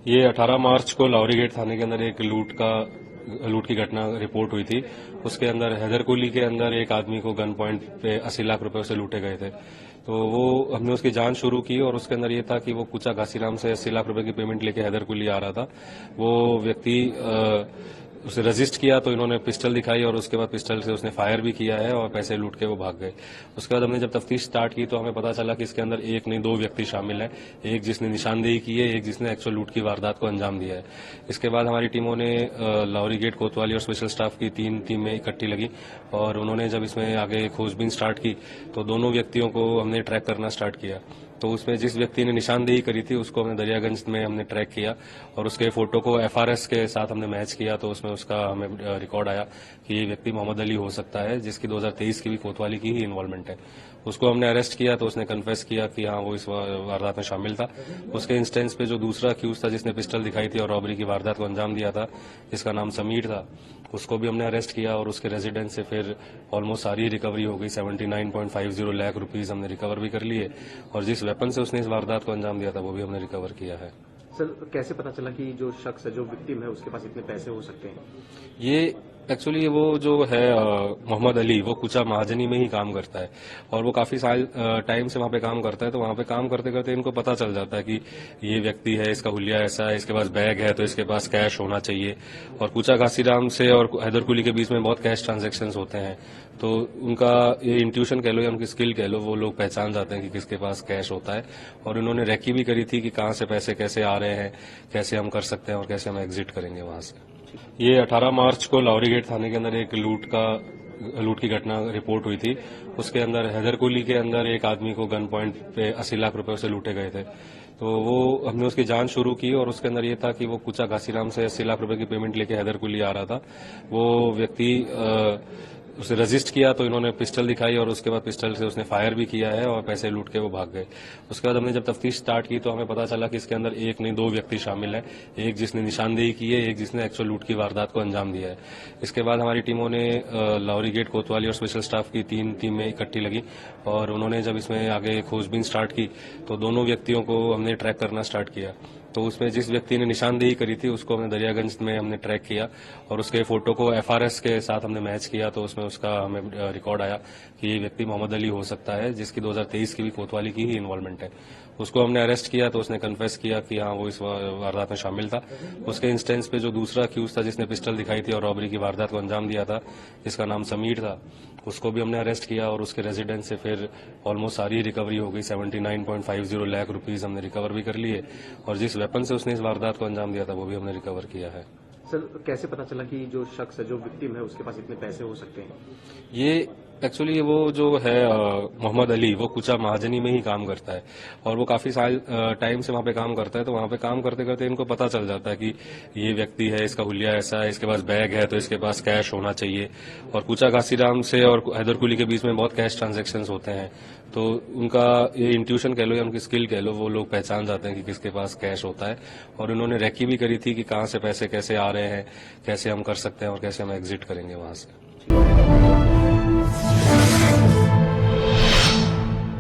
ये 18 मार्च को लाहौरी गेट थाने के अंदर एक लूट की घटना रिपोर्ट हुई थी। उसके अंदर हैदरकुली के अंदर एक आदमी को गन पॉइंट पे 80 लाख रुपए उसे लूटे गए थे। तो वो हमने उसकी जांच शुरू की और उसके अंदर ये था कि वो कुचा घासीराम से 80 लाख रुपए की पेमेंट लेके हैदरकुली आ रहा था। वो व्यक्ति उसे रजिस्ट किया तो इन्होंने पिस्टल दिखाई और उसके बाद पिस्टल से उसने फायर भी किया है और पैसे लूट के वो भाग गए। उसके बाद हमने जब तफ्तीश स्टार्ट की तो हमें पता चला कि इसके अंदर एक नहीं दो व्यक्ति शामिल हैं, एक जिसने निशानदेही की है, एक जिसने एक्चुअल लूट की वारदात को अंजाम दिया है। इसके बाद हमारी टीमों ने लाहौरी गेट कोतवाली और स्पेशल स्टाफ की 3 टीमें इकट्ठी लगी और उन्होंने जब इसमें आगे खोजबीन स्टार्ट की तो दोनों व्यक्तियों को हमने ट्रैक करना स्टार्ट किया। तो उसमें जिस व्यक्ति ने निशानदेही करी थी उसको हमने दरियागंज में हमने ट्रैक किया और उसके फोटो को एफआरएस के साथ हमने मैच किया तो उसमें उसका हमें रिकॉर्ड आया कि ये व्यक्ति मोहम्मद अली हो सकता है, जिसकी 2023 की भी कोतवाली की ही इन्वॉल्वमेंट है। उसको हमने अरेस्ट किया तो उसने कन्फेस किया कि हाँ वो इस वारदात में शामिल था। उसके इंस्टेंस पे जो दूसरा अक्यूज था जिसने पिस्टल दिखाई थी और रॉबरी की वारदात को अंजाम दिया था, जिसका नाम समीर था, उसको भी हमने अरेस्ट किया और उसके रेजिडेंस से फिर ऑलमोस्ट सारी रिकवरी हो गई। 79.50 लाख रुपीज हमने रिकवर भी कर लिए और जिस वेपन से उसने इस वारदात को अंजाम दिया था वो भी हमने रिकवर किया है। सर, कैसे पता चला कि जो शख्स है, जो विक्टिम है, उसके पास इतने पैसे हो सकते हैं? ये एक्चुअली वो जो है मोहम्मद अली, वो कुचा महाजनी में ही काम करता है और वो काफी साल टाइम से वहाँ पे काम करता है। तो वहाँ पे काम करते करते इनको पता चल जाता है कि ये व्यक्ति है, इसका हुलिया ऐसा है, इसके पास बैग है तो इसके पास कैश होना चाहिए। और कुचा घासीराम से और हैदरकुली के बीच में बहुत कैश ट्रांजेक्शन्स होते हैं, तो उनका ये इंट्यूशन कह लो या उनकी स्किल कह लो, वो लोग पहचान जाते हैं कि किसके पास कैश होता है। और इन्होंने रेकी भी करी थी कि कहाँ से पैसे कैसे आ रहे हैं, कैसे हम कर सकते हैं और कैसे हम एग्जिट करेंगे वहां से। ये 18 मार्च को लाहौरी गेट थाने के अंदर एक लूट की घटना रिपोर्ट हुई थी। उसके अंदर हैदरकुली के अंदर एक आदमी को गन पॉइंट पे 80 लाख रुपए उसे लूटे गए थे। तो वो हमने उसकी जांच शुरू की और उसके अंदर ये था कि वो कुचा घासीराम से 80 लाख रुपए की पेमेंट लेके हैदरकुली आ रहा था। वो व्यक्ति उसे रजिस्ट किया तो इन्होंने पिस्टल दिखाई और उसके बाद पिस्टल से उसने फायर भी किया है और पैसे लूट के वो भाग गए। उसके बाद हमने जब तफ्तीश स्टार्ट की तो हमें पता चला कि इसके अंदर एक नहीं दो व्यक्ति शामिल हैं, एक जिसने निशानदेही की है, एक जिसने एक्चुअल लूट की वारदात को अंजाम दिया है। इसके बाद हमारी टीमों ने लाहौरी गेट कोतवाली और स्पेशल स्टाफ की 3 टीमें इकट्ठी लगी और उन्होंने जब इसमें आगे खोजबीन स्टार्ट की तो दोनों व्यक्तियों को हमने ट्रैक करना स्टार्ट किया। तो उसमें जिस व्यक्ति ने निशानदेही करी थी उसको हमने दरियागंज में हमने ट्रैक किया और उसके फोटो को एफआरएस के साथ हमने मैच किया तो उसमें उसका हमें रिकॉर्ड आया कि ये व्यक्ति मोहम्मद अली हो सकता है, जिसकी 2023 की भी कोतवाली की ही इन्वॉल्वमेंट है। उसको हमने अरेस्ट किया तो उसने कन्फेस किया कि हाँ वो इस वारदात में शामिल था। उसके इंस्टेंस पे जो दूसरा अक्यूज था जिसने पिस्टल दिखाई थी और रॉबरी की वारदात को अंजाम दिया था, जिसका नाम समीर था, उसको भी हमने अरेस्ट किया और उसके रेजिडेंस से फिर ऑलमोस्ट सारी रिकवरी हो गई। 79.50 लाख रुपीज हमने रिकवर भी कर लिए और जिस वेपन से उसने इस वारदात को अंजाम दिया था वो भी हमने रिकवर किया है। सर, कैसे पता चला कि जो शख्स है, जो विक्टिम है, उसके पास इतने पैसे हो सकते हैं? ये एक्चुअली वो जो है मोहम्मद अली, वो कुचा महाजनी में ही काम करता है और वो काफी साल टाइम से वहाँ पे काम करता है। तो वहाँ पे काम करते करते इनको पता चल जाता है कि ये व्यक्ति है, इसका हुलिया ऐसा है, इसके पास बैग है तो इसके पास कैश होना चाहिए। और कुचा घासीराम से और हैदरकुली के बीच में बहुत कैश ट्रांजेक्शन्स होते हैं, तो उनका ये इंट्यूशन कह लो या उनकी स्किल कह लो, वो लोग पहचान जाते हैं कि किसके पास कैश होता है। और उन्होंने रेकी भी करी थी कि कहाँ से पैसे कैसे आ रहे हैं, कैसे हम कर सकते हैं और कैसे हम एग्जिट करेंगे वहां से।